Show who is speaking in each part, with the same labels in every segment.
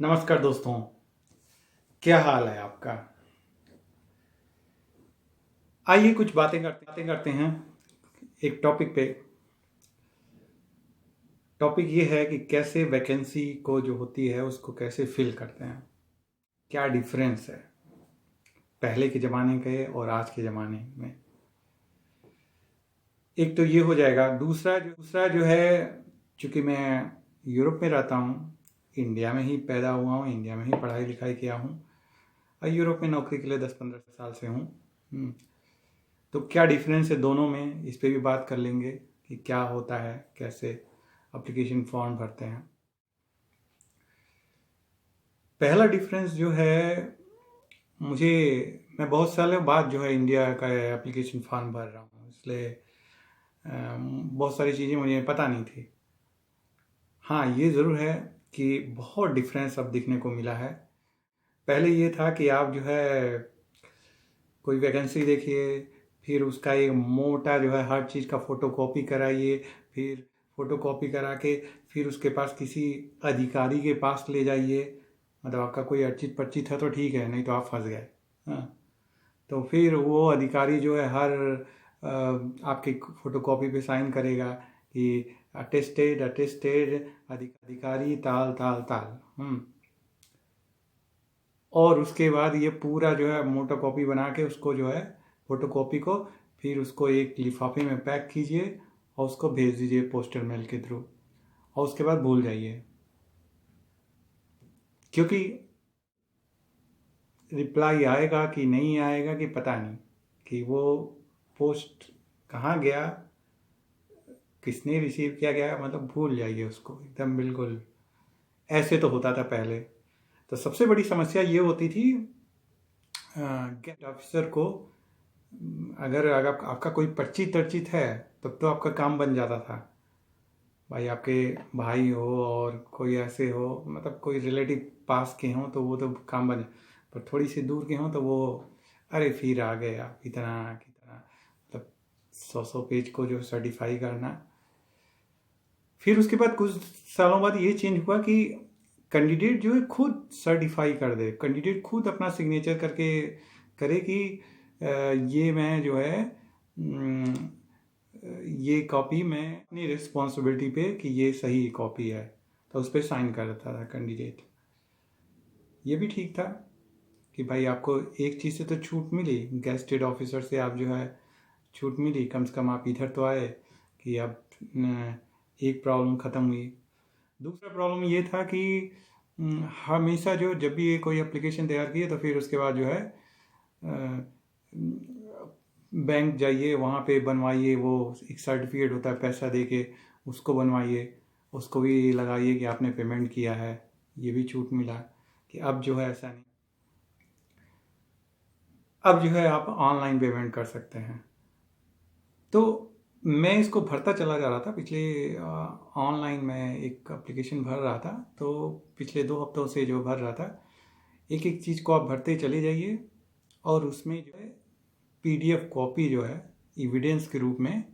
Speaker 1: नमस्कार दोस्तों, क्या हाल है आपका। आइए कुछ बातें करते हैं एक टॉपिक पे। टॉपिक ये है कि कैसे वैकेंसी को जो होती है उसको कैसे फिल करते हैं, क्या डिफरेंस है पहले के ज़माने के और आज के ज़माने में। एक तो ये हो जाएगा। दूसरा जो है, चूँकि मैं यूरोप में रहता हूँ, इंडिया में ही पैदा हुआ हूँ, इंडिया में ही पढ़ाई लिखाई किया हूँ और यूरोप में नौकरी के लिए 10-15 साल से हूँ। तो क्या डिफरेंस है दोनों में, इस पे भी बात कर लेंगे कि क्या होता है, कैसे एप्लीकेशन फॉर्म भरते हैं। पहला डिफरेंस जो है, मुझे मैं बहुत सालों बाद जो है इंडिया का एप्लीकेशन फॉर्म भर रहा हूँ, इसलिए बहुत सारी चीज़ें मुझे पता नहीं थी। हाँ, ये ज़रूर है कि बहुत डिफरेंस अब दिखने को मिला है। पहले ये था कि आप जो है कोई वैकेंसी देखिए, फिर उसका एक मोटा जो है हर चीज़ का फ़ोटो कॉपी कराइए, फिर फ़ोटो कॉपी करा के फिर उसके पास किसी अधिकारी के पास ले जाइए। मतलब आपका कोई अर्चित पर्चित है तो ठीक है, नहीं तो आप फंस गए। हाँ, तो फिर वो अधिकारी जो है हर आपके फ़ोटो कॉपी पे साइन करेगा कि अटेस्टेड अटेस्टेड अधिकारी ताल ताल ताल। और उसके बाद ये पूरा जो है मोटा कॉपी बना के उसको जो है फोटो कॉपी को फिर उसको एक लिफाफे में पैक कीजिए और उसको भेज दीजिए पोस्टल मेल के थ्रू, और उसके बाद भूल जाइए, क्योंकि रिप्लाई आएगा कि नहीं आएगा कि पता नहीं, कि वो पोस्ट कहाँ गया, किसने रिसीव किया गया, मतलब भूल जाइए उसको एकदम बिल्कुल। ऐसे तो होता था पहले। तो सबसे बड़ी समस्या ये होती थी गेट ऑफिसर को, अगर आपका कोई पर्ची तर्चित है तब तो आपका काम बन जाता था। भाई आपके भाई हो और कोई ऐसे हो, मतलब कोई रिलेटिव पास के हों तो वो तो काम बन, पर थोड़ी सी दूर के हों तो वो अरे फिर आ गए आप इतना कितना, मतलब 100 पेज को जो सर्टिफाई करना। फिर उसके बाद कुछ सालों बाद ये चेंज हुआ कि कैंडिडेट जो है खुद सर्टिफाई कर दे, कैंडिडेट खुद अपना सिग्नेचर करके करे कि ये मैं जो है ये कॉपी मैं अपनी रिस्पॉन्सिबिलिटी पे कि ये सही कॉपी है, तो उस पर साइन कर देता था कैंडिडेट। ये भी ठीक था कि भाई आपको एक चीज़ से तो छूट मिली, गेस्टेड ऑफिसर से आप जो है छूट मिली, कम से कम आप इधर तो आए कि अब एक प्रॉब्लम ख़त्म हुई। दूसरा प्रॉब्लम ये था कि हमेशा जो जब भी ये कोई एप्लीकेशन तैयार किए तो फिर उसके बाद जो है बैंक जाइए, वहाँ पे बनवाइए, वो एक सर्टिफिकेट होता है पैसा दे के, उसको बनवाइए, उसको भी लगाइए कि आपने पेमेंट किया है। ये भी छूट मिला कि अब जो है ऐसा नहीं, अब जो है आप ऑनलाइन पेमेंट कर सकते हैं। तो मैं इसको भरता चला जा रहा था पिछले ऑनलाइन में एक एप्लीकेशन भर रहा था, तो पिछले 2 हफ्तों से जो भर रहा था, एक एक चीज़ को आप भरते चले जाइए और उसमें जो है पीडीएफ कॉपी जो है एविडेंस के रूप में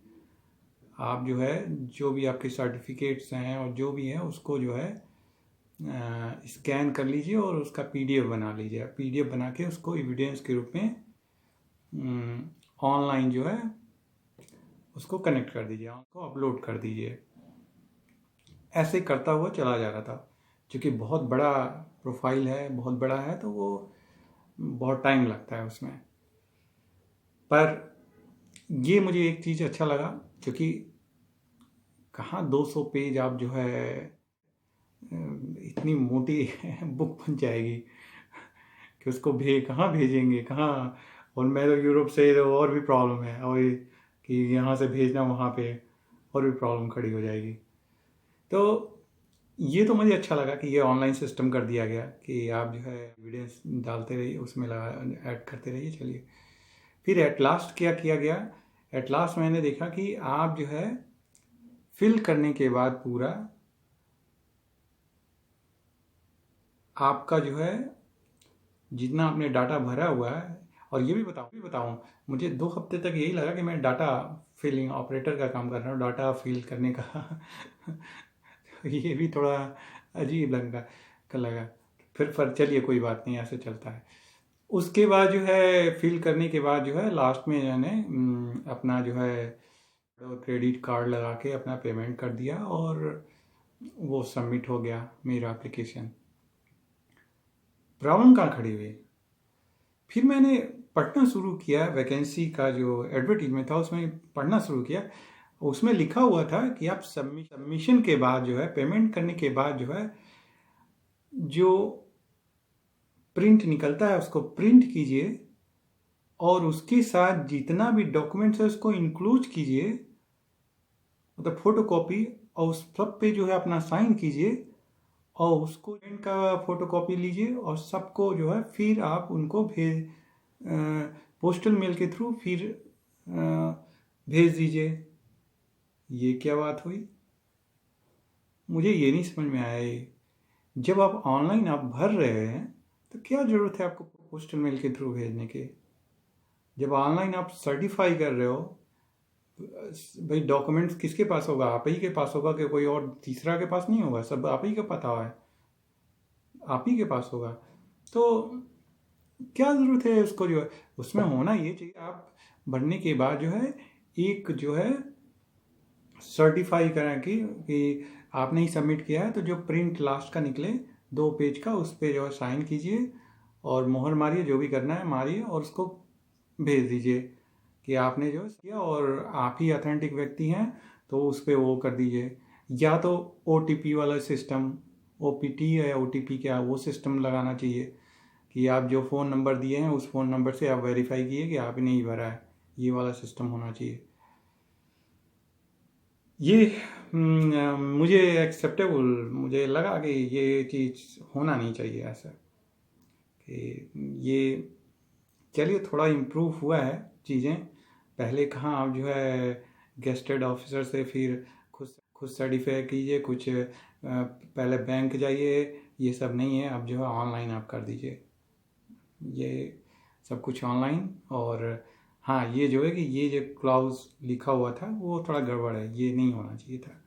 Speaker 1: आप जो है जो भी आपके सर्टिफिकेट्स हैं और जो भी है उसको जो है स्कैन कर लीजिए और उसका पीडीएफ बना लीजिए। पीडीएफ बना के उसको एविडेंस के रूप में ऑनलाइन जो है उसको कनेक्ट कर दीजिए, उसको अपलोड कर दीजिए। ऐसे करता हुआ चला जा रहा था। क्योंकि बहुत बड़ा प्रोफाइल है, बहुत बड़ा है, तो वो बहुत टाइम लगता है उसमें। पर ये मुझे एक चीज़ अच्छा लगा, क्योंकि कहाँ 200 पेज आप जो है इतनी मोटी बुक बन जाएगी कि उसको कहाँ भेजेंगे, कहाँ। और मैं तो यूरोप से, तो और भी प्रॉब्लम है, और कि यहाँ से भेजना वहाँ पे और भी प्रॉब्लम खड़ी हो जाएगी। तो ये तो मुझे अच्छा लगा कि ये ऑनलाइन सिस्टम कर दिया गया कि आप जो है एविडेंस डालते रहिए, उसमें लगा ऐड करते रहिए। चलिए, फिर एट लास्ट क्या किया गया, एट लास्ट मैंने देखा कि आप जो है फिल करने के बाद पूरा आपका जो है जितना आपने डाटा भरा हुआ है, और ये भी बताऊं, मुझे 2 हफ्ते तक यही लगा कि मैं डाटा फिलिंग ऑपरेटर का काम कर रहा हूँ, डाटा फिल करने का। ये भी थोड़ा अजीब लगा फिर चलिए कोई बात नहीं, ऐसे चलता है। उसके बाद जो है फिल करने के बाद जो है लास्ट में मैंने अपना जो है क्रेडिट कार्ड लगा के अपना पेमेंट कर दिया और वो सबमिट हो गया मेरा एप्लीकेशन। प्रॉब्लम कहाँ खड़ी हुई, फिर मैंने पढ़ना शुरू किया, वैकेंसी का जो एडवर्टीजमेंट था उसमें पढ़ना शुरू किया। उसमें लिखा हुआ था कि आप सबमिशन के बाद जो है, पेमेंट करने के बाद जो है, जो प्रिंट निकलता है उसको प्रिंट कीजिए और उसके साथ जितना भी डॉक्यूमेंट्स है उसको इंक्लूड कीजिए, मतलब फोटो कॉपी, और उस सब पे जो है अपना साइन कीजिए और उसको प्रिंट का फोटो कॉपी लीजिए और सबको जो है फिर आप उनको पोस्टल मेल के थ्रू फिर भेज दीजिए। ये क्या बात हुई, मुझे ये नहीं समझ में आया। ये जब आप ऑनलाइन आप भर रहे हैं तो क्या ज़रूरत है आपको पोस्टल मेल के थ्रू भेजने के। जब ऑनलाइन आप सर्टिफाई कर रहे हो, भाई डॉक्यूमेंट्स किसके पास होगा, आप ही के पास होगा कि कोई और तीसरा के पास नहीं होगा, सब आप ही का पता है, आप ही के पास होगा। तो क्या ज़रूरत है उसको, जो है उसमें होना ये चाहिए, आप भरने के बाद जो है एक जो है सर्टिफाई करें कि आपने ही सबमिट किया है, तो जो प्रिंट लास्ट का निकले 2 पेज का, उस पर जो है साइन कीजिए और मोहर मारिए, जो भी करना है मारिए और उसको भेज दीजिए कि आपने जो किया और आप ही ऑथेंटिक व्यक्ति हैं, तो उस पर वो कर दीजिए। या तो OTP वाला सिस्टम, OPT या OTP क्या, वो सिस्टम लगाना चाहिए कि आप जो फ़ोन नंबर दिए हैं उस फ़ोन नंबर से आप वेरीफाई किए कि आपने ही भरा है, ये वाला सिस्टम होना चाहिए। ये मुझे एक्सेप्टेबल मुझे लगा कि ये चीज़ होना नहीं चाहिए ऐसा, कि ये चलिए थोड़ा इम्प्रूव हुआ है चीज़ें। पहले कहाँ, आप जो है गेस्टेड ऑफिसर से फिर खुद सर्टिफाई कीजिए कुछ, पहले बैंक जाइए, ये सब नहीं है, अब जो है ऑनलाइन आप कर दीजिए ये सब कुछ ऑनलाइन। और हाँ, ये जो है कि ये जो क्लाउज लिखा हुआ था वो थोड़ा गड़बड़ है, ये नहीं होना चाहिए था।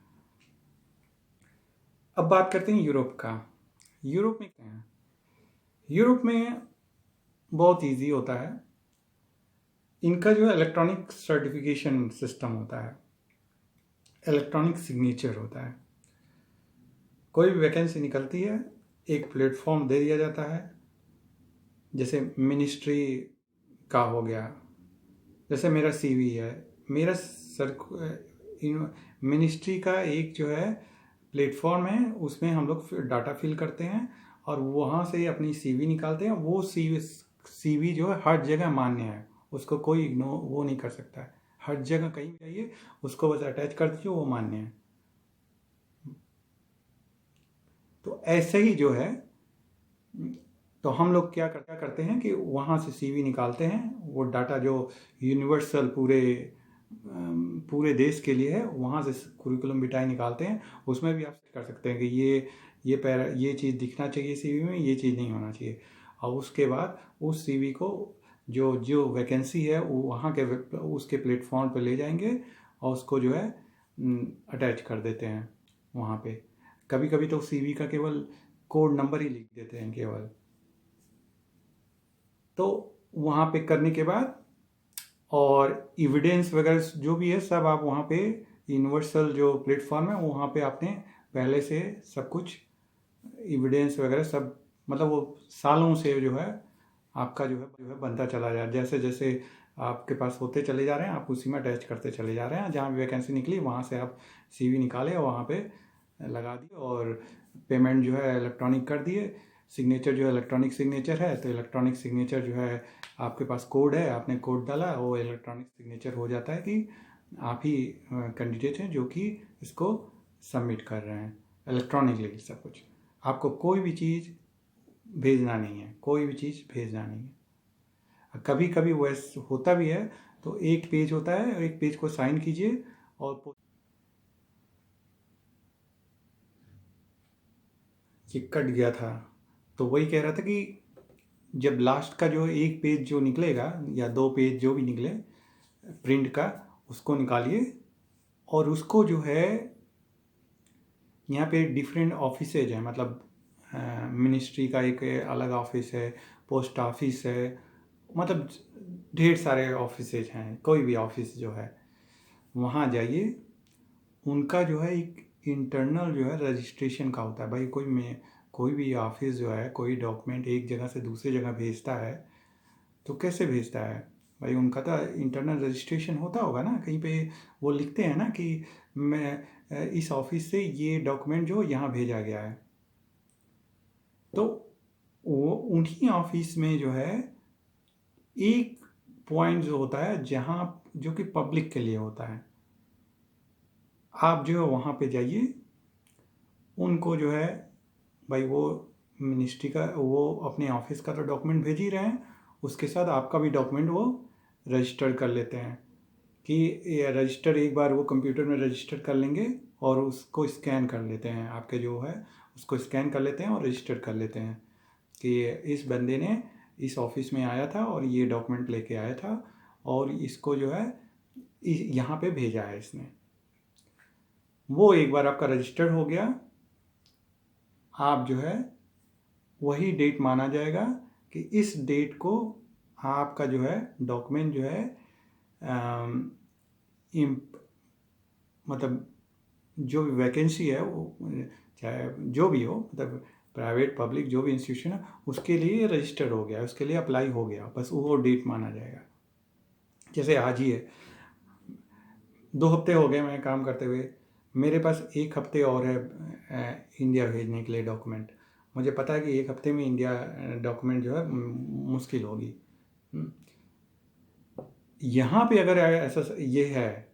Speaker 1: अब बात करते हैं यूरोप का। यूरोप में क्या है, यूरोप में बहुत इजी होता है, इनका जो है इलेक्ट्रॉनिक सर्टिफिकेशन सिस्टम होता है, इलेक्ट्रॉनिक सिग्नेचर होता है। कोई भी वैकेंसी निकलती है, एक प्लेटफॉर्म दे दिया जाता है, जैसे मिनिस्ट्री का हो गया, जैसे मेरा CV है, मेरा मिनिस्ट्री का एक जो है प्लेटफॉर्म है, उसमें हम लोग डाटा फिल करते हैं और वहाँ से अपनी CV निकालते हैं। वो CV जो है हर जगह मान्य है, उसको कोई इग्नोर वो नहीं कर सकता है, हर जगह कहीं भी जाइए उसको बस अटैच कर दीजिए, वो मान्य है। तो ऐसे ही जो है, तो हम लोग क्या करते हैं कि वहाँ से CV निकालते हैं, वो डाटा जो यूनिवर्सल पूरे देश के लिए है, वहाँ से कुरिकुलम विटाए निकालते हैं। उसमें भी आप कर सकते हैं कि ये चीज़ दिखना चाहिए CV में, ये चीज़ नहीं होना चाहिए। और उसके बाद उस CV को जो जो वैकेंसी है वो वहाँ के उसके प्लेटफॉर्म पे ले जाएंगे और उसको जो है अटैच कर देते हैं वहाँ पे। कभी कभी तो CV का केवल कोड नंबर ही लिख देते हैं केवल। तो वहाँ पे करने के बाद और एविडेंस वगैरह जो भी है सब आप वहाँ पे यूनिवर्सल जो प्लेटफॉर्म है वहाँ पे आपने पहले से सब कुछ एविडेंस वगैरह सब, मतलब वो सालों से जो है आपका जो है बनता चला जा रहा है। जैसे जैसे आपके पास होते चले जा रहे हैं, आप उसी में अटैच करते चले जा रहे हैं। जहाँ भी वैकेंसी निकली वहाँ से आप CV निकाले और वहाँ पे लगा दिए और पेमेंट जो है इलेक्ट्रॉनिक कर दिए। सिग्नेचर जो है इलेक्ट्रॉनिक सिग्नेचर है, तो इलेक्ट्रॉनिक सिग्नेचर जो है आपके पास कोड है, आपने कोड डाला, वो इलेक्ट्रॉनिक सिग्नेचर हो जाता है कि आप ही कैंडिडेट हैं जो कि इसको सबमिट कर रहे हैं इलेक्ट्रॉनिकली। सब कुछ, आपको कोई भी चीज़ भेजना नहीं है, कोई भी चीज़ भेजना नहीं है। कभी कभी वैसे होता भी है, तो एक पेज होता है और एक पेज को साइन कीजिए और ये कट गया था। तो वही कह रहा था कि जब लास्ट का जो एक पेज जो निकलेगा या 2 पेज जो भी निकले प्रिंट का, उसको निकालिए और उसको जो है यहाँ पे डिफरेंट ऑफिसेज हैं, मतलब मिनिस्ट्री का एक अलग ऑफिस है, पोस्ट ऑफिस है, मतलब ढेर सारे ऑफिसेज हैं। कोई भी ऑफिस जो है वहाँ जाइए, उनका जो है एक इंटरनल जो है रजिस्ट्रेशन का होता है। भाई कोई भी ऑफिस जो है कोई डॉक्यूमेंट एक जगह से दूसरी जगह भेजता है तो कैसे भेजता है? भाई उनका तो इंटरनल रजिस्ट्रेशन होता होगा ना, कहीं पे वो लिखते हैं ना कि मैं इस ऑफिस से ये डॉक्यूमेंट जो यहाँ भेजा गया है। तो वो उन्हीं ऑफिस में जो है एक पॉइंट जो होता है जहाँ जो कि पब्लिक के लिए होता है, आप जो है वहाँ पे जाइए, उनको जो है भाई वो मिनिस्ट्री का वो अपने ऑफिस का तो डॉक्यूमेंट भेज ही रहे हैं, उसके साथ आपका भी डॉक्यूमेंट वो रजिस्टर कर लेते हैं कि ये रजिस्टर एक बार वो कंप्यूटर में रजिस्टर कर लेंगे और उसको स्कैन कर लेते हैं, आपके जो है उसको स्कैन कर लेते हैं और रजिस्टर कर लेते हैं कि इस बंदे ने इस ऑफिस में आया था और ये डॉक्यूमेंट लेके आया था और इसको जो है यहाँ पे भेजा है इसने। वो एक बार आपका रजिस्टर्ड हो गया, आप जो है वही डेट माना जाएगा कि इस डेट को आपका जो है डॉक्यूमेंट जो है मतलब जो भी वैकेंसी है वो चाहे जो भी हो, मतलब प्राइवेट पब्लिक जो भी इंस्टीट्यूशन है उसके लिए रजिस्टर हो गया, उसके लिए अप्लाई हो गया, बस वो डेट माना जाएगा। जैसे आज ही है, 2 हफ्ते हो गए मैं काम करते हुए, मेरे पास 1 हफ्ते और है इंडिया भेजने के लिए डॉक्यूमेंट। मुझे पता है कि 1 हफ्ते में इंडिया डॉक्यूमेंट जो है मुश्किल होगी। यहाँ पे अगर ऐसा ये है,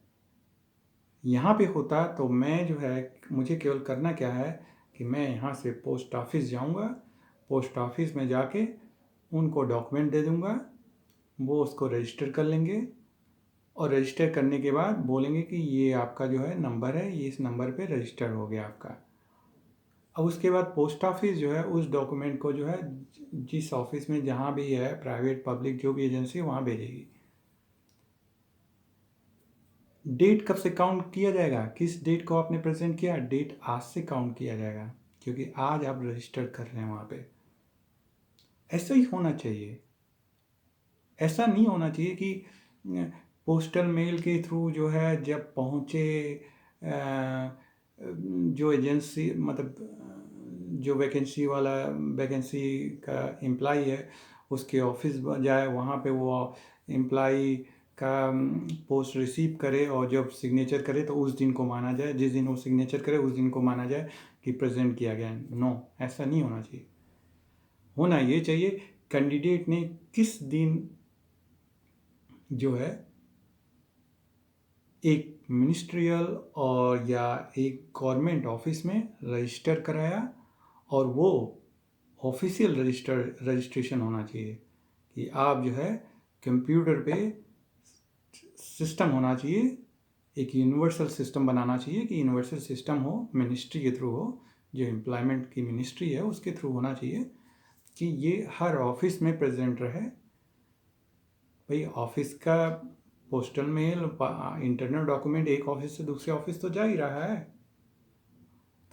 Speaker 1: यहाँ पे होता तो मैं जो है मुझे केवल करना क्या है कि मैं यहाँ से पोस्ट ऑफिस जाऊँगा, पोस्ट ऑफिस में जाके उनको डॉक्यूमेंट दे दूँगा, वो उसको रजिस्टर कर लेंगे और रजिस्टर करने के बाद बोलेंगे कि ये आपका जो है नंबर है, ये इस नंबर पे रजिस्टर हो गया आपका। अब उसके बाद पोस्ट ऑफिस जो है उस डॉक्यूमेंट को जो है जिस ऑफिस में जहाँ भी है प्राइवेट पब्लिक जो भी एजेंसी है वहाँ भेजेगी। डेट कब से काउंट किया जाएगा? किस डेट को आपने प्रेजेंट किया, डेट आज से काउंट किया जाएगा, क्योंकि आज आप रजिस्टर कर रहे हैं वहाँ पे। ऐसा ही होना चाहिए। ऐसा नहीं होना चाहिए कि पोस्टल मेल के थ्रू जो है जब पहुँचे जो एजेंसी मतलब जो वैकेंसी का एम्प्लाई है उसके ऑफिस जाए, वहाँ पे वो एम्प्लाई का पोस्ट रिसीव करे और जब सिग्नेचर करे तो उस दिन को माना जाए, जिस दिन वो सिग्नेचर करे उस दिन को माना जाए कि प्रेजेंट किया गया। नो, ऐसा नहीं होना चाहिए। होना ये चाहिए कैंडिडेट ने किस दिन जो है एक मिनिस्ट्रियल और या एक गवर्नमेंट ऑफिस में रजिस्टर कराया, और वो ऑफिशियल रजिस्ट्रेशन होना चाहिए कि आप जो है कंप्यूटर पे सिस्टम होना चाहिए, एक यूनिवर्सल सिस्टम बनाना चाहिए कि यूनिवर्सल सिस्टम हो, मिनिस्ट्री के थ्रू हो, जो एम्प्लॉयमेंट की मिनिस्ट्री है उसके थ्रू होना चाहिए कि ये हर ऑफिस में प्रेजेंट रहे। भाई ऑफिस का पोस्टल मेल इंटरनल डॉक्यूमेंट एक ऑफिस से दूसरे ऑफिस तो जा ही रहा है,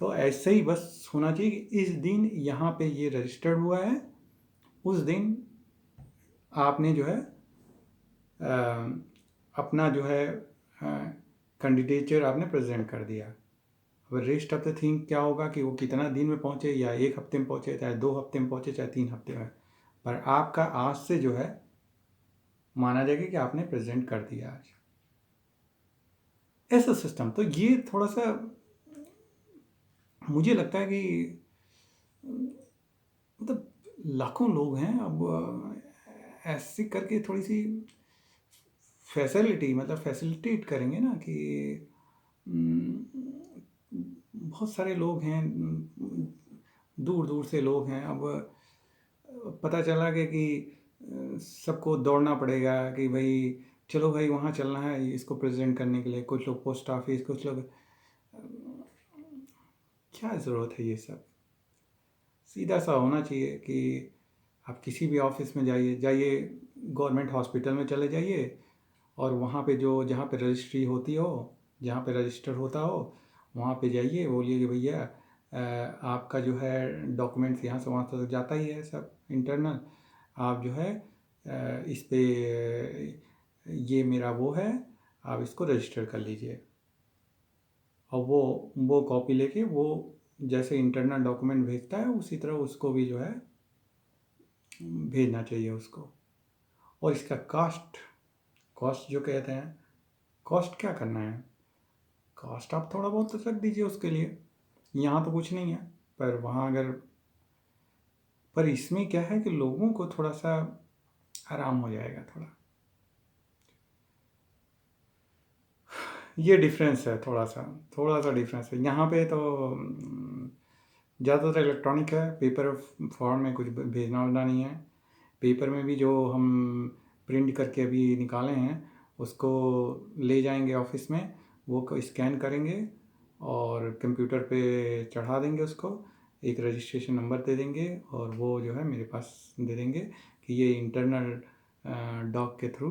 Speaker 1: तो ऐसे ही बस होना चाहिए कि इस दिन यहाँ पे ये रजिस्टर्ड हुआ है, उस दिन आपने जो है अपना जो है कैंडिडेचर आपने प्रेजेंट कर दिया। अब रेस्ट ऑफ द थिंग क्या होगा कि वो कितना दिन में पहुँचे, या 1 हफ्ते में पहुँचे, चाहे 2 हफ्ते में पहुँचे, चाहे 3 हफ्ते में, पर आपका आज से जो है माना जाएगा कि आपने प्रेजेंट कर दिया आज। ऐसा सिस्टम तो ये थोड़ा सा मुझे लगता है कि मतलब लाखों लोग हैं, अब ऐसे करके थोड़ी सी फैसिलिटी मतलब फैसिलिटेट करेंगे ना कि बहुत सारे लोग हैं, दूर दूर से लोग हैं। अब पता चला कि सबको दौड़ना पड़ेगा कि भाई चलो भाई वहाँ चलना है इसको प्रेजेंट करने के लिए, कुछ लोग पोस्ट ऑफिस, कुछ लोग, क्या ज़रूरत है ये सब? सीधा सा होना चाहिए कि आप किसी भी ऑफिस में जाइए गवर्नमेंट हॉस्पिटल में चले जाइए और वहाँ पे जहाँ पे रजिस्ट्री होती हो, जहाँ पे रजिस्टर होता हो, वहाँ पे जाइए, बोलिए कि भैया आपका जो है डॉक्यूमेंट्स यहाँ से वहाँ तक जाता ही है सब इंटरनल। आप जो है इस पे ये मेरा वो है, आप इसको रजिस्टर कर लीजिए। और वो कॉपी लेके वो जैसे इंटरनल डॉक्यूमेंट भेजता है उसी तरह उसको भी जो है भेजना चाहिए उसको। और इसका कॉस्ट जो कहते हैं, कॉस्ट क्या करना है, कॉस्ट आप थोड़ा बहुत तो रख दीजिए उसके लिए। यहाँ तो कुछ नहीं है, पर वहाँ अगर, पर इसमें क्या है कि लोगों को थोड़ा सा आराम हो जाएगा थोड़ा, ये डिफरेंस है थोड़ा सा डिफरेंस है। यहाँ पे तो ज़्यादातर इलेक्ट्रॉनिक है, पेपर फॉर्म में कुछ भेजना वेजना नहीं है। पेपर में भी जो हम प्रिंट करके अभी निकाले हैं उसको ले जाएंगे ऑफिस में, वो स्कैन करेंगे और कंप्यूटर पे चढ़ा देंगे उसको, एक रजिस्ट्रेशन नंबर दे देंगे और वो जो है मेरे पास दे देंगे कि ये इंटरनल डॉक के थ्रू,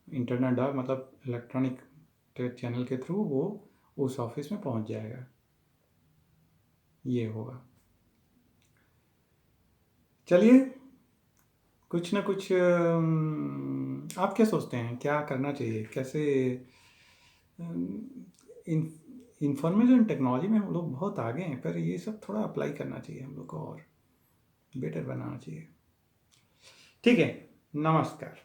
Speaker 1: इंटरनल डॉक मतलब इलेक्ट्रॉनिक चैनल के थ्रू वो उस ऑफिस में पहुंच जाएगा। ये होगा। चलिए, कुछ ना कुछ आप क्या सोचते हैं क्या करना चाहिए, कैसे इंफॉर्मेशन टेक्नोलॉजी में हम लोग बहुत आगे हैं, पर ये सब थोड़ा अप्लाई करना चाहिए हम लोग को और बेटर बनाना चाहिए। ठीक है, नमस्कार।